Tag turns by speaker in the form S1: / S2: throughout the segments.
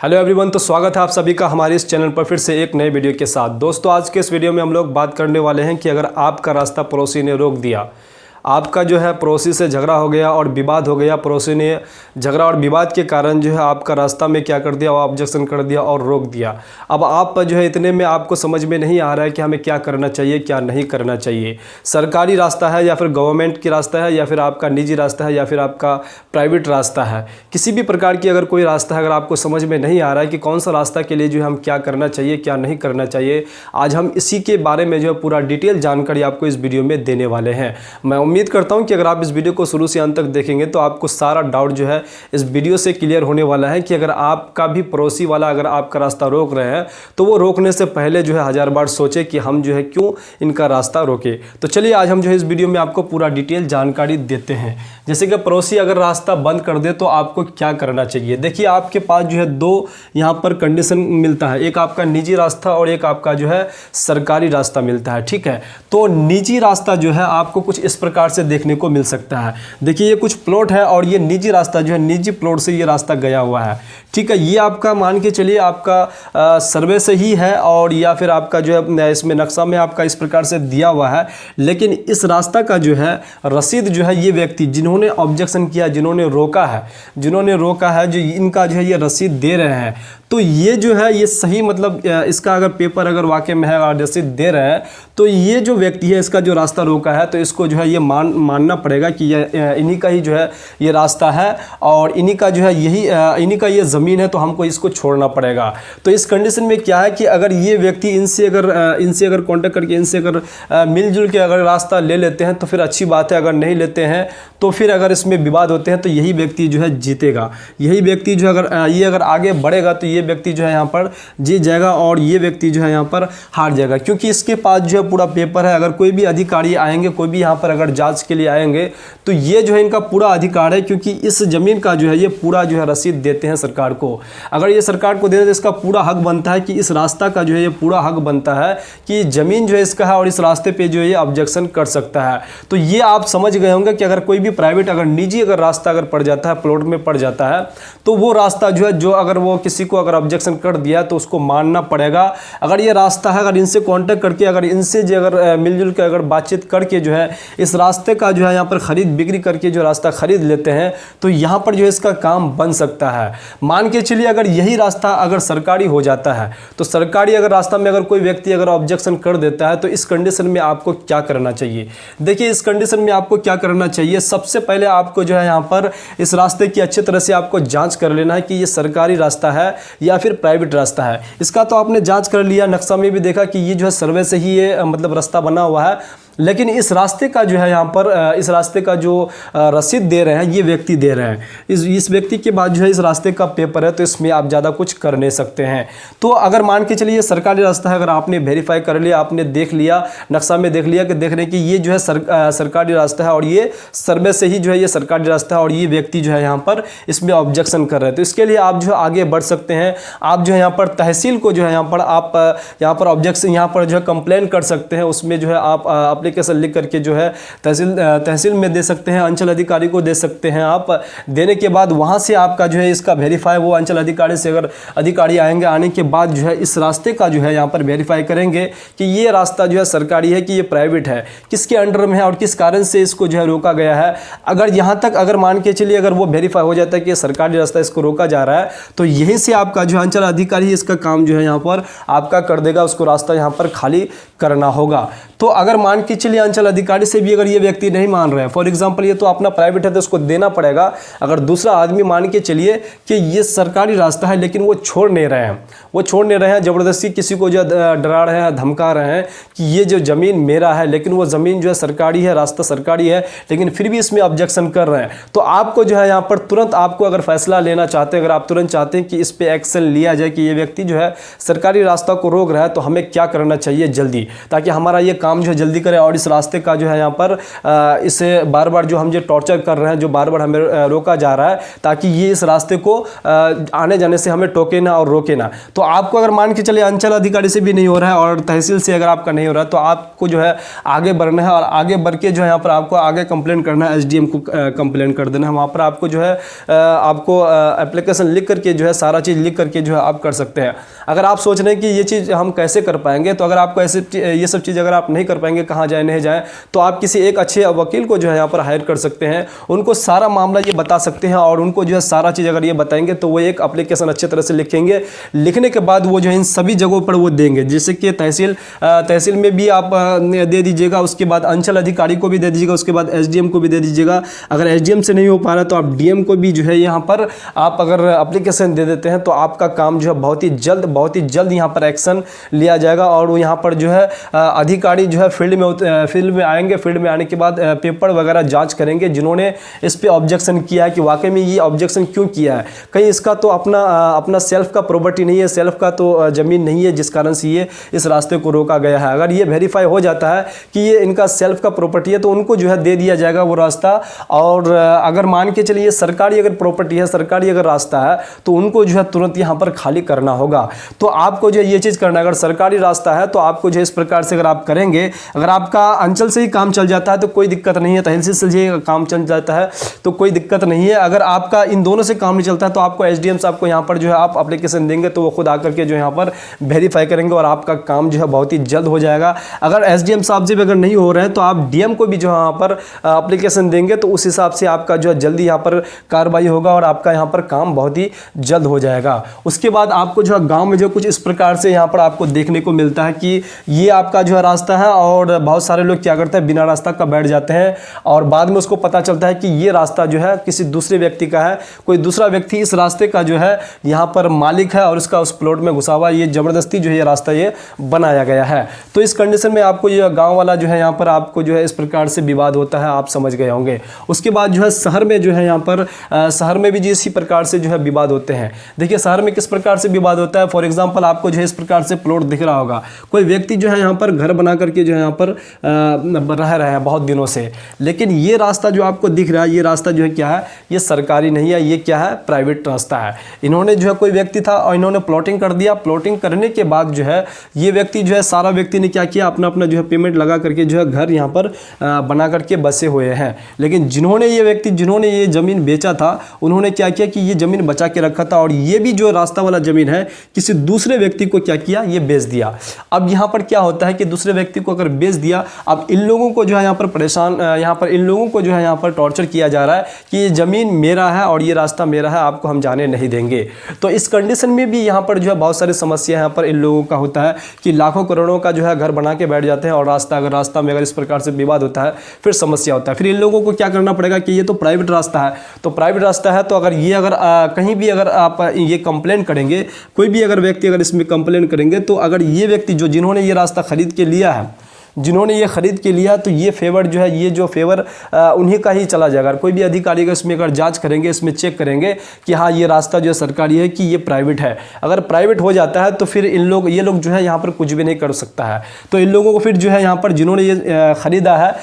S1: Hello everyone, तो स्वागत है आप सभी का हमारे इस चैनल पर फिर से एक नए वीडियो के साथ। दोस्तों, आज के इस वीडियो में हम लोग बात करने वाले हैं कि अगर आपका रास्ता पड़ोसी ने रोक दिया, आपका जो है पड़ोसी से झगड़ा हो गया और विवाद हो गया, पड़ोसी ने झगड़ा और विवाद के कारण जो है आपका रास्ता में क्या कर दिया, ऑब्जेक्शन कर दिया और रोक दिया। अब आप जो है इतने में आपको समझ में नहीं आ रहा है कि हमें क्या करना चाहिए, क्या नहीं करना चाहिए। सरकारी रास्ता है या फिर गवर्नमेंट की रास्ता है या फिर आपका निजी रास्ता है या फिर आपका प्राइवेट रास्ता है, किसी भी प्रकार की अगर कोई रास्ता है, अगर आपको समझ में नहीं आ रहा है कि कौन सा रास्ता के लिए जो है हम क्या करना चाहिए, क्या नहीं करना चाहिए, आज हम इसी के बारे में जो है पूरा डिटेल जानकारी आपको इस वीडियो में देने वाले हैं। मैं उम्मीद करता हूं कि अगर आप इस वीडियो को शुरू से अंत तक देखेंगे तो आपको सारा डाउट जो है इस वीडियो से क्लियर होने वाला है कि अगर आपका भी पड़ोसी वाला अगर आपका रास्ता रोक रहे हैं तो वो रोकने से पहले जो है 1000 बार सोचे कि हम जो है क्यों इनका रास्ता रोके। तो चलिए आज हम जो है इस वीडियो में आपको पूरा डिटेल जानकारी देते हैं। जैसे कि पड़ोसी अगर रास्ता बंद कर दे तो आपको क्या करना चाहिए। देखिए, आपके पास जो है दो यहाँ पर कंडीशन मिलता है, एक आपका निजी रास्ता और एक आपका जो है सरकारी रास्ता मिलता है। ठीक है, तो निजी रास्ता जो है आपको कुछ इस प्रकार से देखने को मिल सकता है। देखिए, ये कुछ प्लॉट है और ये निजी रास्ता जो है निजी प्लॉट से ये रास्ता गया हुआ है। ठीक है, ये आपका मान के चलिए आपका सर्वे से ही है और या फिर आपका जो है इसमें नक्शा में आपका इस प्रकार से दिया हुआ है, लेकिन इस रास्ता का जो है रसीद जो है ये व्यक्ति जिन्होंने ऑब्जेक्शन किया, जिन्होंने रोका है, जो इनका जो है ये रसीद दे रहे हैं, तो ये जो है ये सही मतलब इसका अगर पेपर अगर वाकई में है और रसीद दे रहे हैं तो ये जो व्यक्ति है इसका जो रास्ता रोका है तो इसको जो है ये मानना पड़ेगा कि ये इन्हीं का ही जो है ये रास्ता है और इन्हीं का जो है इन्हीं का ये ज़मीन है, तो हमको इसको छोड़ना पड़ेगा। तो इस कंडीशन में क्या है कि अगर ये व्यक्ति इनसे अगर कॉन्टेक्ट करके इनसे अगर मिलजुल के अगर रास्ता ले लेते हैं तो फिर अच्छी बात है, अगर नहीं लेते हैं तो फिर अगर इसमें विवाद होते हैं तो यही व्यक्ति जो है जीतेगा। यही व्यक्ति जो अगर आगे बढ़ेगा तो ये व्यक्ति जो है यहाँ पर जीत जाएगा और ये व्यक्ति जो है यहाँ पर हार जाएगा, क्योंकि इसके पास जो है पूरा पेपर है। अगर कोई भी अधिकारी आएंगे, कोई भी यहाँ पर अगर जांच के लिए आएंगे तो ये जो है इनका पूरा अधिकार है, क्योंकि इस जमीन का जो है ये पूरा जो है रसीद देते हैं सरकार को। अगर ये सरकार को दे दें तो इसका पूरा हक बनता है कि इस रास्ता का जो है ये पूरा हक बनता है कि जमीन जो है इसका है और इस रास्ते पे जो है ये ऑब्जेक्शन कर सकता है। तो ये आप समझ गए होंगे कि अगर कोई भी प्राइवेट अगर निजी अगर रास्ता अगर पड़ जाता है, प्लॉट में पड़ जाता है, तो वो रास्ता जो है जो अगर वो किसी को अगर ऑब्जेक्शन कर दिया तो उसको मानना पड़ेगा। अगर ये रास्ता है, अगर इनसे कांटेक्ट करके अगर इनसे जो अगर मिलजुल के अगर बातचीत करके जो है इस रास्ते का जो है यहाँ पर खरीद बिक्री करके जो रास्ता खरीद लेते हैं तो यहाँ पर जो है इसका काम बन सकता है। मान के चलिए अगर यही रास्ता अगर सरकारी हो जाता है तो सरकारी अगर रास्ता में अगर कोई व्यक्ति अगर ऑब्जेक्शन कर देता है तो इस कंडीशन में आपको क्या करना चाहिए। देखिए, इस कंडीशन में आपको क्या करना चाहिए, सबसे पहले आपको जो है यहाँ पर इस रास्ते की अच्छी तरह से आपको जांच कर लेना है कि ये सरकारी रास्ता है या फिर प्राइवेट रास्ता है। इसका तो आपने जांच कर लिया, नक्शा में भी देखा कि ये जो है सर्वे से ही ये मतलब रास्ता बना हुआ है, लेकिन इस रास्ते का जो है यहाँ पर इस रास्ते का जो रसीद दे रहे हैं ये व्यक्ति दे रहे हैं, इस व्यक्ति के बाद जो है इस रास्ते का पेपर है, तो इसमें आप ज़्यादा कुछ कर नहीं सकते हैं। तो अगर मान के चलिए ये सरकारी रास्ता है, अगर आपने वेरीफाई कर लिया, आपने देख लिया, नक्शा में देख लिया कि देख रहे हैं कि ये जो है सरकारी रास्ता है और ये सर्वे से ही जो है ये सरकारी रास्ता है और ये व्यक्ति जो है यहाँ पर इसमें ऑब्जेक्शन कर रहे हैं, तो इसके लिए आप जो है आगे बढ़ सकते हैं। आप जो है यहाँ पर तहसील को जो है यहाँ पर आप यहाँ पर ऑब्जेक्शन यहाँ पर जो है कंप्लेन कर सकते हैं। उसमें जो है आप एप्लीकेशन लिख करके जो है तहसील में दे सकते हैं, अंचल अधिकारी को दे सकते हैं। आप देने के बाद वहां से आपका जो है इसका वेरीफाई, वो अंचल अधिकारी से अगर अधिकारी आएंगे, आने के बाद जो है इस रास्ते का जो है यहाँ पर वेरीफाई करेंगे कि ये रास्ता जो है सरकारी है कि ये प्राइवेट है, किसके अंडर में है और किस कारण से इसको जो है रोका गया है। अगर यहाँ तक अगर मान के चलिए अगर वो वेरीफाई हो जाता है कि ये सरकारी रास्ता, इसको रोका जा रहा है, तो यहीं से आपका जो अंचल अधिकारी इसका काम जो है यहाँ पर आपका कर देगा, उसको रास्ता यहाँ पर खाली करना होगा। तो अगर मान के चलिए अंचल अधिकारी से भी अगर ये व्यक्ति नहीं मान रहे हैं, फॉर एग्जांपल ये तो अपना प्राइवेट है तो उसको देना पड़ेगा। अगर दूसरा आदमी मान के चलिए कि ये सरकारी रास्ता है लेकिन वो छोड़ नहीं रहे हैं, ज़बरदस्ती किसी को जो डरा रहे हैं, धमका रहे हैं कि ये जो ज़मीन मेरा है, लेकिन वो ज़मीन जो है सरकारी है, रास्ता सरकारी है, लेकिन फिर भी इसमें ऑब्जेक्शन कर रहे हैं, तो आपको जो है यहाँ पर तुरंत आपको अगर फैसला लेना चाहते हैं, अगर आप तुरंत चाहते हैं कि इस पर एक्शन लिया जाए कि ये व्यक्ति जो है सरकारी रास्ता को रोक रहा है, तो हमें क्या करना चाहिए जल्दी, ताकि हमारा ये काम जो है जल्दी करे और इस रास्ते का जो है यहाँ पर इसे बार बार जो हम जो टॉर्चर कर रहे हैं, जो बार बार हमें रोका जा रहा है ताकि ये इस रास्ते को आने जाने से हमें टोके ना और रोके ना। तो आपको अगर मान के चलिए अंचल अधिकारी से भी नहीं हो रहा है और तहसील से अगर आपका नहीं हो रहा है, तो आपको जो है आगे बढ़ना है और आगे बढ़ के जो है यहाँ पर आपको आगे कंप्लेंट करना है, एसडीएम को कंप्लेंट कर देना है। वहाँ पर आपको जो है आपको एप्लीकेशन लिख करके जो है सारा चीज़ लिख करके जो है आप कर सकते हैं। अगर आप सोच रहे हैं कि ये चीज़ हम कैसे कर पाएंगे, तो अगर आपको ऐसे ये सब चीज़ अगर आप नहीं कर पाएंगे, कहाँ जाए नहीं जाए, तो आप किसी एक अच्छे वकील को जो है यहाँ पर हायर कर सकते हैं। उनको सारा मामला ये बता सकते हैं और उनको जो है सारा चीज़ अगर ये बताएंगे तो वो एक एप्लीकेशन अच्छे तरह से लिखेंगे। लिखने के बाद वो जो है इन सभी जगहों पर वो देंगे, जैसे कि तहसील में भी आप दे दीजिएगा, उसके बाद अंचल अधिकारी को भी दे दीजिएगा, उसके बाद एसडीएम को भी दे दीजिएगा। अगर एसडीएम से नहीं हो पा रहा तो आप डीएम को भी जो है यहाँ पर आप अगर एप्लीकेशन दे देते हैं तो आपका काम जो है बहुत ही जल्द यहाँ पर एक्शन लिया जाएगा। और वो यहाँ पर जो है अधिकारी जो है फील्ड में आएंगे। फील्ड में आने के बाद पेपर वगैरह जांच करेंगे, जिन्होंने इस पे ऑब्जेक्शन किया है कि वाकई में ये ऑब्जेक्शन क्यों किया है। कहीं इसका तो अपना सेल्फ का प्रॉपर्टी नहीं है, सेल्फ का तो ज़मीन नहीं है जिस कारण से ये इस रास्ते को रोका गया है। अगर ये वेरीफाई हो जाता है कि ये इनका सेल्फ का प्रॉपर्टी है तो उनको जो है दे दिया जाएगा वो रास्ता। और अगर मान के चलिए सरकारी अगर प्रॉपर्टी है, सरकारी अगर रास्ता है, तो उनको जो है तुरंत यहाँ पर खाली करना होगा। तो आपको जो है ये चीज़ करना है। अगर सरकारी रास्ता है तो आपको जो इस प्रकार से अगर आप करेंगे, अगर आपका अंचल से ही काम चल जाता है तो कोई दिक्कत नहीं है, तहसील से ही काम चल जाता है तो कोई दिक्कत नहीं है। अगर आपका इन दोनों से काम नहीं चलता है तो आपको एसडीएम साहब को यहाँ पर जो है आप एप्लीकेशन देंगे तो वो खुद आकर के जो यहाँ पर वेरीफाई करेंगे और आपका काम जो है बहुत ही जल्द हो जाएगा। अगर एसडीएम साहब से भी अगर नहीं हो रहे हैं तो आप डीएम को भी जो यहाँ पर एप्लीकेशन देंगे तो उस हिसाब से आपका जो है जल्दी यहाँ पर कार्रवाई होगा और आपका यहाँ पर काम बहुत ही जल्द हो जाएगा। उसके बाद आपको जो है गाँव में जो कुछ इस प्रकार से यहाँ पर आपको देखने को मिलता है कि ये आपका जो है रास्ता है और बहुत सारे लोग क्या करते हैं बिना रास्ता का बैठ जाते हैं और बाद में उसको पता चलता है कि ये रास्ता जो है किसी दूसरे व्यक्ति का है, कोई दूसरा व्यक्ति इस रास्ते का जो है यहाँ पर मालिक है और उसका उस प्लॉट में घुसा हुआ, ये ज़बरदस्ती जो है ये रास्ता ये बनाया गया है। तो इस कंडीशन में आपको ये गाँव वाला जो है यहाँ पर आपको जो है इस प्रकार से विवाद होता है, आप समझ गए होंगे। उसके बाद जो है शहर में जो है यहाँ पर शहर में भी इसी प्रकार से जो है विवाद होते हैं। देखिए शहर में किस प्रकार से विवाद होता है। फॉर एग्जाम्पल आपको जो है इस प्रकार से प्लॉट दिख रहा होगा, कोई व्यक्ति जो है यहाँ पर घर बना करके जो है यहाँ पर रह रहे हैं बहुत दिनों से, लेकिन ये रास्ता जो आपको दिख रहा है ये रास्ता जो है क्या है, ये सरकारी नहीं है, ये क्या है प्राइवेट रास्ता है। इन्होंने जो है कोई व्यक्ति था और इन्होंने प्लॉटिंग कर दिया। प्लॉटिंग करने के बाद जो है ये व्यक्ति जो है सारा व्यक्ति ने क्या किया, अपना जो है पेमेंट लगा करके जो है घर यहाँ पर बना करके बसे हुए हैं। लेकिन जिन्होंने ये ज़मीन बेचा था उन्होंने क्या किया कि ये ज़मीन बचा के रखा था और ये भी जो रास्ता वाला ज़मीन है किसी दूसरे व्यक्ति को क्या किया, ये बेच दिया। अब यहाँ पर क्या होता है कि दूसरे व्यक्ति को अगर बेच दिया, अब इन लोगों को जो है यहाँ पर इन लोगों को जो है यहाँ पर टॉर्चर किया जा रहा है कि ये ज़मीन मेरा है और ये रास्ता मेरा है, आपको हम जाने नहीं देंगे। तो इस कंडीशन में भी यहाँ पर जो है बहुत सारी समस्या यहाँ पर इन लोगों का होता है कि लाखों करोड़ों का जो है घर बना के बैठ जाते हैं और रास्ता में अगर इस प्रकार से विवाद होता है फिर समस्या होता है। फिर इन लोगों को क्या करना पड़ेगा कि ये तो प्राइवेट रास्ता है, तो प्राइवेट रास्ता है तो अगर ये कहीं भी अगर आप ये कंप्लेंट करेंगे, कोई भी अगर व्यक्ति अगर इसमें कंप्लेंट करेंगे, तो अगर ये व्यक्ति जिन्होंने ये रास्ता खरीद के लिया है, जिन्होंने ये खरीद के लिया, तो ये फेवर जो है, ये जो फेवर उन्हीं का ही चला जाएगा। कोई भी अधिकारी का इसमें अगर जांच करेंगे, इसमें चेक करेंगे कि हाँ ये रास्ता जो है सरकारी है कि ये प्राइवेट है, अगर प्राइवेट हो जाता है तो फिर ये लोग जो है यहाँ पर कुछ भी नहीं कर सकता है। तो इन लोगों को फिर जो है यहाँ पर जिन्होंने ये ख़रीदा है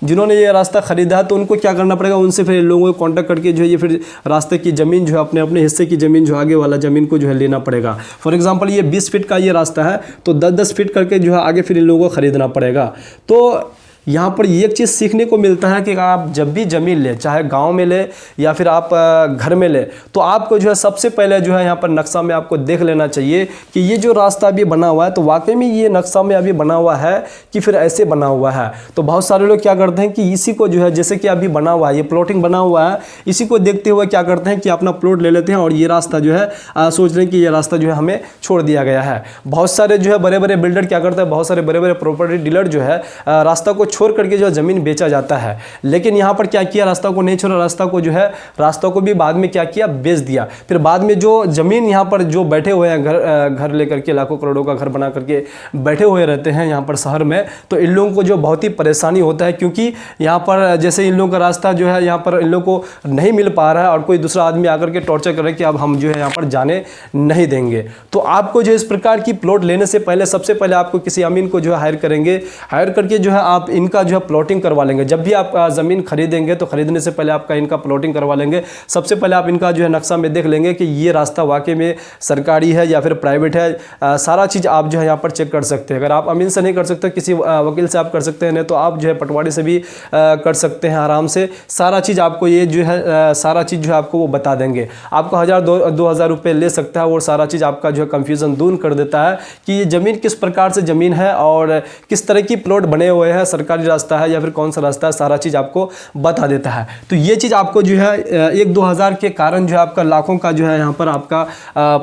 S1: जिन्होंने ये रास्ता ख़रीदा है तो उनको क्या करना पड़ेगा, उनसे फिर इन लोगों को कॉन्टैक्ट करके जो है ये फिर रास्ते की ज़मीन जो है अपने हिस्से की ज़मीन जो आगे वाला ज़मीन को जो है लेना पड़ेगा। फॉर एग्जाम्पल ये 20 फीट का ये रास्ता है तो 10-10 फीट करके जो है आगे फिर इन लोगों को खरीदना पड़ेगा। तो यहाँ पर एक चीज़ सीखने को मिलता है कि आप जब भी ज़मीन ले, चाहे गांव में ले या फिर आप घर में ले, तो आपको जो है सबसे पहले जो है यहाँ पर नक्शा में आपको देख लेना चाहिए कि ये जो रास्ता अभी बना हुआ है तो वाकई में ये नक्शा में अभी बना हुआ है कि फिर ऐसे बना हुआ है। तो बहुत सारे लोग क्या करते हैं कि इसी को जो है, जैसे कि अभी बना हुआ है, ये प्लॉटिंग बना हुआ है, इसी को देखते हुए क्या करते हैं कि अपना प्लॉट ले लेते हैं और ये रास्ता जो है सोच रहे हैं कि ये रास्ता जो है हमें छोड़ दिया गया है। बहुत सारे जो है बड़े बड़े बिल्डर क्या करते हैं, बहुत सारे बड़े बड़े प्रॉपर्टी डीलर जो है रास्ता को छोड़ करके जो ज़मीन बेचा जाता है। लेकिन यहाँ पर क्या किया, रास्ता को नहीं छोड़ा, रास्ता को जो है रास्ता को भी बाद में क्या किया, बेच दिया। फिर बाद में जो ज़मीन यहाँ पर जो बैठे हुए हैं, घर लेकर के लाखों करोड़ों का घर बना करके बैठे हुए रहते हैं यहाँ पर शहर में, तो इन लोगों को जो बहुत ही परेशानी होता है, क्योंकि यहाँ पर जैसे इन लोगों का रास्ता जो है यहाँ पर इन लोगों को नहीं मिल पा रहा है और कोई दूसरा आदमी आकर के टॉर्चर कर रहा है कि अब हम जो है यहाँ पर जाने नहीं देंगे। तो आपको जो इस प्रकार की प्लॉट लेने से पहले सबसे पहले आपको किसी अमीन को जो है हायर करेंगे, हायर करके जो है आप इनका जो है प्लॉटिंग करवा लेंगे। जब भी आप ज़मीन खरीदेंगे तो खरीदने से पहले आपका इनका प्लॉटिंग करवा लेंगे। सबसे पहले आप इनका जो है नक्शा में देख लेंगे कि ये रास्ता वाकई में सरकारी है या फिर प्राइवेट है। सारा चीज़ आप जो है यहाँ पर चेक कर सकते हैं। अगर आप अमीन से नहीं कर सकते, किसी वकील से आप कर सकते हैं, नहीं तो आप जो है पटवारी से भी कर सकते हैं आराम से। सारा चीज़ आपको ये जो है सारा चीज़ जो है आपको वो बता देंगे। आपको 1000-2000 रुपये ले सकता है और सारा चीज़ आपका जो है कन्फ्यूज़न दूर कर देता है कि ये ज़मीन किस प्रकार से ज़मीन है और किस तरह की प्लॉट बने हुए हैं, सरकारी रास्ता है या फिर कौन सा रास्ता है, सारा चीज़ आपको बता देता है। तो ये चीज़ आपको जो है 1-2 हज़ार के कारण जो है आपका लाखों का जो है यहाँ पर आपका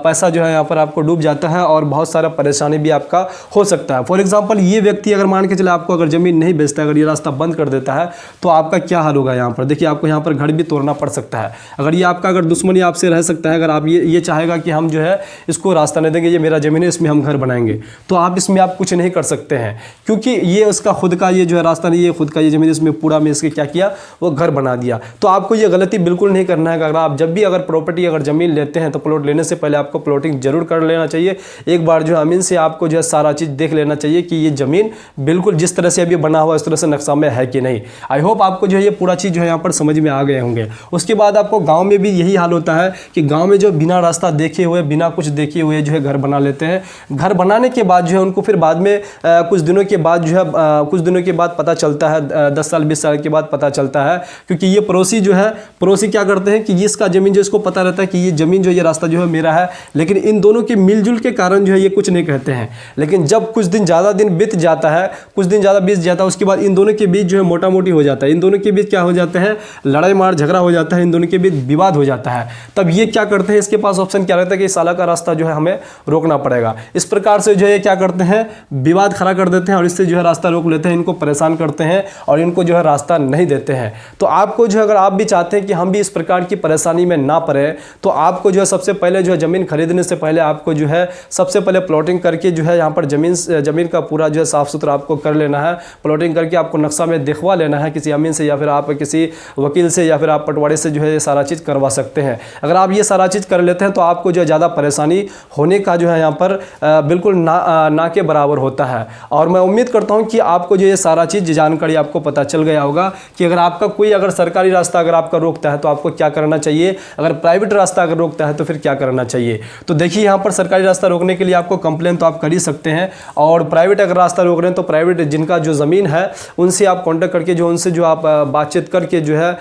S1: पैसा जो है यहाँ पर आपको डूब जाता है और बहुत सारा परेशानी भी आपका हो सकता है। फॉर एग्जाम्पल ये व्यक्ति अगर मान के चले आपको अगर ज़मीन नहीं बेचता, अगर ये रास्ता बंद कर देता है तो आपका क्या हाल होगा। यहाँ पर देखिए आपको यहाँ पर घर भी तोड़ना पड़ सकता है। अगर ये आपका अगर दुश्मनी आपसे रह सकता है, अगर आप ये चाहेगा कि हम जो है इसको रास्ता नहीं देंगे, ये मेरा ज़मीन है, इसमें हम घर बनाएंगे, तो आप इसमें आप कुछ नहीं कर सकते हैं, क्योंकि ये उसका खुद का ये जो है रास्ता नहीं, ये खुद का ये ज़मीन, इसमें पूरा में इसके क्या किया, वो घर बना दिया। तो आपको ये गलती बिल्कुल नहीं करना है। अगर आप जब भी अगर प्रॉपर्टी अगर ज़मीन लेते हैं तो प्लॉट लेने से पहले आपको प्लॉटिंग जरूर कर लेना चाहिए। एक बार जो है अमीन से आपको जो है सारा चीज़ देख लेना चाहिए कि ये ज़मीन बिल्कुल जिस तरह से अभी बना हुआ इस तरह से नक्शा में है कि नहीं। आई होप आपको जो है ये पूरा चीज़ जो है यहाँ पर समझ में आ गए होंगे। उसके बाद आपको गाँव में भी यही हाल होता है कि गाँव में जो बिना रास्ता देखे हुए, बिना कुछ देखे हुए जो है घर बना लेते हैं। घर बनाने के बाद जो है उनको फिर बाद में कुछ दिनों के बाद जो है कुछ दिनों के बाद पता चलता है, 10 साल 20 साल के बाद पता चलता है, क्योंकि ये पड़ोसी जो है, पड़ोसी क्या करते हैं कि इसका ज़मीन जो इसको पता रहता है कि ये ज़मीन जो ये रास्ता जो है मेरा है, लेकिन इन दोनों के मिलजुल के कारण जो है ये कुछ नहीं कहते हैं। लेकिन जब कुछ दिन ज़्यादा दिन बीत जाता है, कुछ दिन ज़्यादा बीत जाता है, उसके बाद इन दोनों के बीच जो है मोटा मोटी हो जाता है, इन दोनों के बीच क्या हो जाता है, लड़ाई मार झगड़ा हो जाता है, इन दोनों के बीच विवाद हो जाता है। तब ये क्या करते हैं, इसके पास ऑप्शन क्या रहता है कि इस साला का रास्ता जो है हमें रोकना पड़ेगा। इस प्रकार से जो है क्या करते हैं, विवाद खड़ा कर देते हैं और इससे जो है रास्ता रोक लेते हैं, इनको परेशान करते हैं और इनको जो है रास्ता नहीं देते हैं। तो आपको जो है अगर आप भी चाहते हैं कि हम भी इस प्रकार की परेशानी में ना पड़े, तो आपको जो है सबसे पहले जो है ज़मीन खरीदने से पहले आपको जो है सबसे पहले प्लॉटिंग करके जो है यहाँ पर ज़मीन का पूरा जो है साफ़ सुथरा आपको कर लेना है। प्लॉटिंग करके आपको नक्शा में दिखवा लेना है किसी अमीन से या फिर आप किसी वकील से या फिर आप पटवारी से जो है ये सारा चीज़ करवा सकते हैं। अगर आप ये सारा चीज़ कर लेते हैं तो आपको जो है ज़्यादा परेशानी होने का जो है यहाँ पर बिल्कुल ना के बराबर होता है। और मैं उम्मीद करता हूँ कि आपको जो ये सारा चीज़ जानकारी आपको पता चल गया होगा कि अगर आपका कोई अगर सरकारी रास्ता अगर आपका रोकता है तो आपको क्या करना चाहिए, अगर प्राइवेट रास्ता अगर रोकता है तो फिर क्या करना चाहिए। तो देखिए यहाँ पर सरकारी रास्ता रोकने के लिए आपको कंप्लेन तो आप कर ही सकते हैं, और प्राइवेट अगर रास्ता रोक रहे हैं तो प्राइवेट जिनका जो ज़मीन है उनसे आप कॉन्टेक्ट करके जो उनसे जो आप बातचीत करके जो है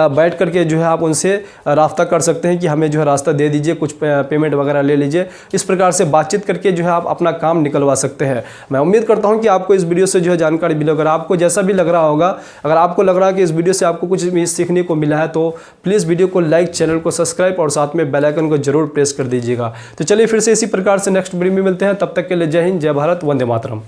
S1: बैठ करके जो है आप उनसे रास्ता कर सकते हैं कि हमें जो है रास्ता दे दीजिए, कुछ पेमेंट वगैरह ले लीजिए। इस प्रकार से बातचीत करके जो है आप अपना काम निकलवा सकते हैं। मैं उम्मीद करता हूं कि आपको इस वीडियो से जो है जानकारी मिली। अगर आपको जैसा भी लग रहा होगा, अगर आपको लग रहा है कि इस वीडियो से आपको कुछ भी सीखने को मिला है, तो प्लीज़ वीडियो को लाइक, चैनल को सब्सक्राइब और साथ में बेल आइकन को जरूर प्रेस कर दीजिएगा। तो चलिए फिर से इसी प्रकार से नेक्स्ट वीडियो में मिलते हैं। तब तक के लिए जय हिंद, जय भारत, वंदे मातरम।